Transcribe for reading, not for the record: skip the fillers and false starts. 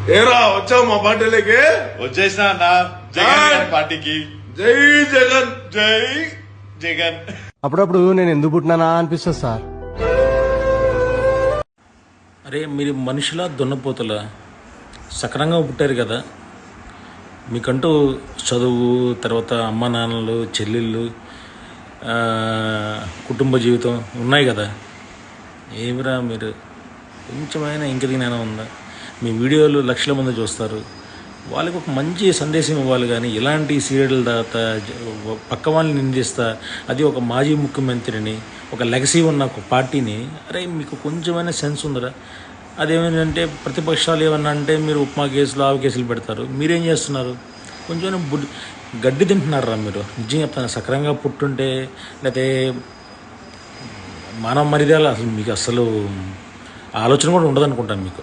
ఏరా వచ్చావు మా పార్టీలోకి? వచ్చేసిన అన్న జగన్ గారి పార్టీకి. జై జగన్, జై జగన్. అప్పుడప్పుడు నేను ఎందుకు పుట్టినానా అనిపిస్తుంది సార్. అరే మీరు మనుషులా దున్నపోతులా? సక్రంగా పుట్టారు కదా, మీకంటూ చదువు, తర్వాత అమ్మ నాన్నలు, చెల్లెళ్ళు, కుటుంబ జీవితం ఉన్నాయి కదా. ఏమిరా మీరు కొంచెమైనా ఇంక జ్ఞానం ఉందా? మీ వీడియోలు లక్షల మంది చూస్తారు, వాళ్ళకి ఒక మంచి సందేశం ఇవ్వాలి. కానీ ఇలాంటి సీరియల్ తర్వాత పక్క వాళ్ళని నిందిస్తా, అది ఒక మాజీ ముఖ్యమంత్రిని, ఒక లెగసీ ఉన్న ఒక పార్టీని, అరే మీకు కొంచెమైనా సెన్స్ ఉందిరా? అదేమిటంటే ప్రతిపక్షాలు ఏమన్నా అంటే మీరు ఉప్మా కేసులు, ఆవు కేసులు పెడతారు. మీరేం చేస్తున్నారు? కొంచెం గడ్డి తింటున్నారా మీరు? నిజంగా చెప్తాను, సక్రంగా పుట్టుంటే లేకపోతే మానవ మర్యాద అసలు మీకు అసలు ఆలోచన కూడా ఉండదు అనుకుంటాను మీకు.